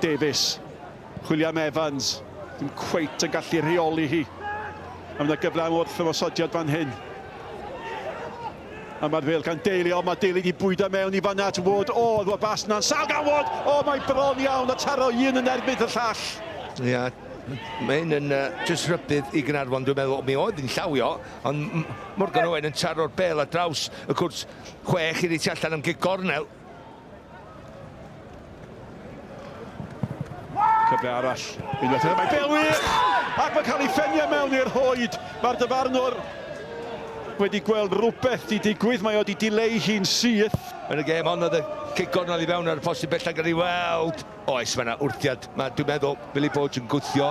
Davies. Chwilio am Evans. Dim cweit yn gallu rheoli hi. A mae'n gyfle am wrth ymosodiad fan hyn. A mae'r fel gan Daly, o mae Daly di bwydo mewn i fan at Wood. O, dwi'n bas na'n sal gan Wood. O, mae'n bron iawn a taro un yn erbyn y llall. Ia, mae hyn yn just rybydd i Caernarfon, dwi'n meddwl, mi oedd yn llawio, ond Morgan Owen yn taro'r bel a draws y cwrs 6 i ni tu allan am gig gornel. Cyfle arall. Unwaith yna, mae bel wych! Ac mae'n cael ei ffenio mewn i'r hoed. Mae'r dyfarnwr wedi gweld rhywbeth di digwydd. Mae o di dileu hi'n syth. Yn y gêm ond oedd y gig gornel i fewn ar y post i bellach ar ei weld. Oes, mae yna wrthiad. Dwi'n meddwl, Billy Bodge yn gwthio.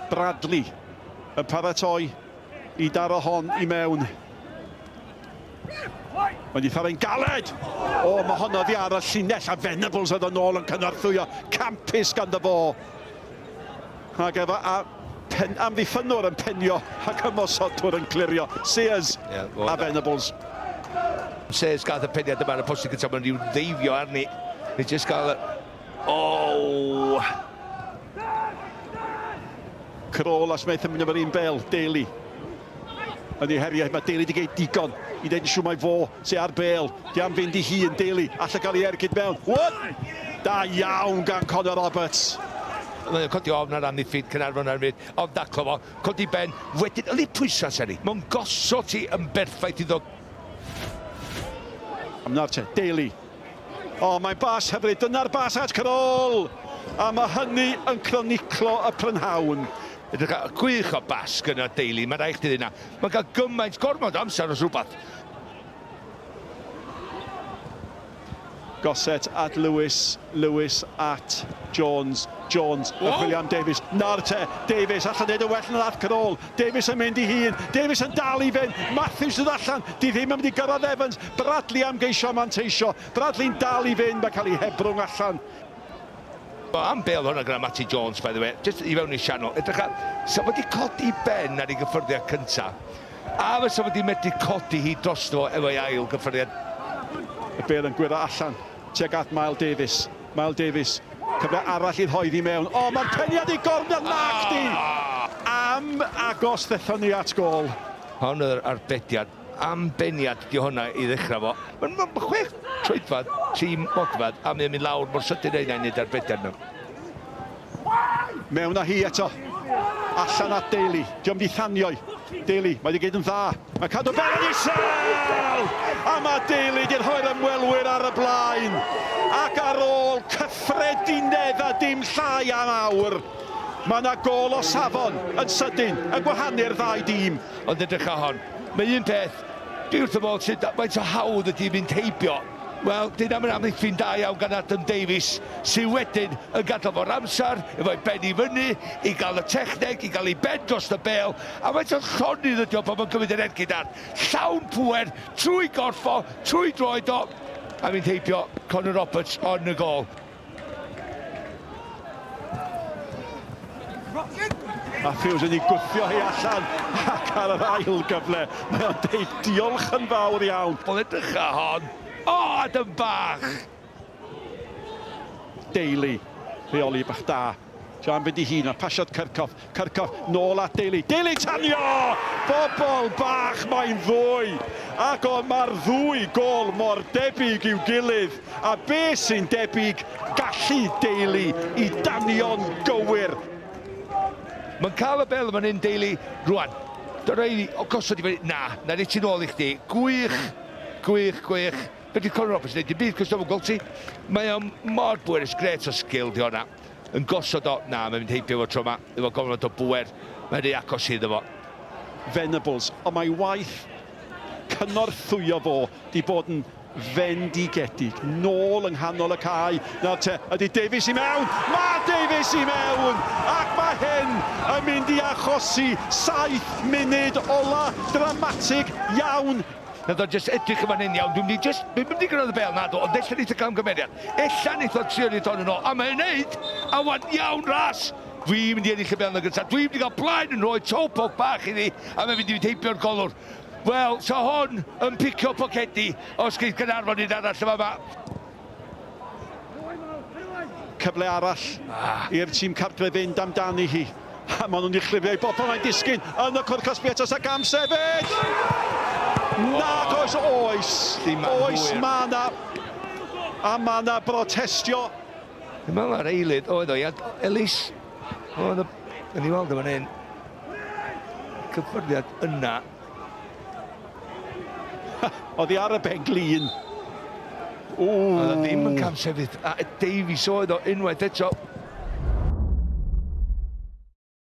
Bradley yn paratoi i daro hon i mewn. Mae'n eitha fe'n galed. O, mae honno ddi ar y llinell a Venables oedd yn ôl yn cynorthwyo. Campus ganddo fo. Ac efo amddiffynwr yn penio ac ymosodwr yn clirio. Sears a Venables. Sears gath y peniad yma ar y post i gyntaf, mae'n rhyw ddeifio arni. Ni jyst gael y... O! Crôl a Smith yn mynd o'r un bel, Daly. Yn ei heriau, mae Daly wedi geid digon i ddeud siw mae fo sy'n ar bel. Di am fynd i hun, Daly, allai gael ei ergyd mewn. Wood! Da iawn gan Conor Roberts. Mae'n codi ofn ar amddiffyn Caernarfon ar myd, ond daclo fo, codi ben, wedyn, yli pwysau seri. Mae'n gosod ti yn berffaith iddo. Amnar te, Daly. O, mae'n bas hyfryd, dyna'r bas at Crôl. A mae hynny yn croniclo y prynhawn. Ydych cael gwych o bas gyda Daly, mae'n rhaid i ddyn Mae'n cael gymaint gormod amser os rhywbeth. Gosset at Lewis, Lewis at Jones, Jones yn chwilio am Davies. Nawr te, Davies allan neud y well yn at Crôl. Davies yn mynd i hun, Davies yn dal i fynd. Matthews yn allan, di ddim yn mynd i gyrraedd Evans. Bradley am geisio manteisio. Bradley'n dal i fynd, mae'n cael ei hebrwng allan. Am bel hwnna gyda Matty Jones, by the way, just i fewn i'r sianol. Edrych ar, so wedi codi ben ar ei gyffyrddiad cyntaf. A fysa wedi medru codi hi drosto efo ei ail gyffyrddiad. Y bel yn gwira allan, tuag at Miles Davies. Miles Davies, cyfle arall i'r hoeddi mewn. O, mae'r peniad i gornel nac di! Am agos ddethon ni at gol. Hwn yw'r arbediad, am beniad di hwnna i ddechrau fo. Mae'n 6 troedfad, 3 modfad, a mae'n mynd lawr mor sydyn ein nid arbediad nhw. Mewn â hi eto, allan at Daly, diom di thanioi. Daly, mae wedi gyd yn dda. Mae'n cadw ben yn isel! A mae Daly di'r hoer ymwelwyr ar y blaen. Ac ar ôl cyffredinedd a dim llai am awr, mae yna gol o safon yn sydyn, yn gwahanu'r ddau dîm. Ond edrych ar hon, mae un peth, dwi wrth y modd sydd faint o hawdd ydi mynd heibio. Wel, dyna mae'n amddiffyn da iawn gan Adam Davies, sydd wedyn yn gadael fo'r amser, efo'i ben i fyny, i gael y techneg, i gael ei ben dros y bel, a faint o'n llonydd ydi o pan mae'n cymryd yr ergyd ar. Llawn pwer, trwy gorffo, trwy droed o, a mynd heibio Conor Roberts on y gol. Matthews yn ei gwthio hi allan ac ar yr ail gyfle. Mae o'n deud diolch yn fawr iawn. Wel edrych ar hon. O, Adam bach! Daly, rheoli bach da. Sian fynd i hun, a pasiad Kirkhoff. Kirkhoff nôl at Daly. Daly tanio! Bobl bach mae'n ddwy. Ac mae'r ddwy gol mor debyg i'w gilydd. A be sy'n debyg gallu Daly i danio'n gywir. Mae'n cael y bel yma'n un Daly rwan. Dyna i, o gosod i fyny, na ni ti'n ôl i chdi. Gwych, gwych, gwych. Fyddi Conor Roberts wneud i byd, cos dwi'n gweld ti. Mae o'n mor bwerus, gret o sgil di hwnna. Yn gosod o, mae'n mynd heibio fo tro yma, efo gofnod o bwer. Mae'n ei acos iddo fo. Venables, ond mae waith cynorthwyo fo di bod yn fendigedig, nôl yng nghanol y cae. Nawr te, ydy Davies i mewn? Mae Davies i mewn! Ac mae hyn yn mynd i achosi 7 munud ola dramatig iawn. Nad o'n just edrych yma'n hyn iawn, dwi'n mynd i gyrraedd y bel nad o, ond ella nid y camgymeriad. Ella nid o'n trio nid o'n yn ôl, a mae'n neud, a wan iawn ras. Dwi'n mynd i ennill y bel yn y gyntaf, dwi'n mynd i gael blaen yn rhoi topog bach i ni, a mae'n mynd i fynd heibio'r golwr. Wel, so hwn yn picio pocedi os geith Caernarfon un arall yma. cyfle arall i'r tîm cartre fynd amdani hi. A maen nhw'n uchlifio i bobl mae'n disgyn yn y cwrcos Beatos ac am sefyll! Nag oes oes! Oes ma' na. A ma' na brotestio. Dwi'n meddwl ar eilydd oedd o, Elis. Oedd o, yn ei weld o fan hyn. Cyffyrddiad yna. Oedd hi ar y ben glin. Oedd o ddim yn cam sefyll. A Davies oedd o unwaith eto.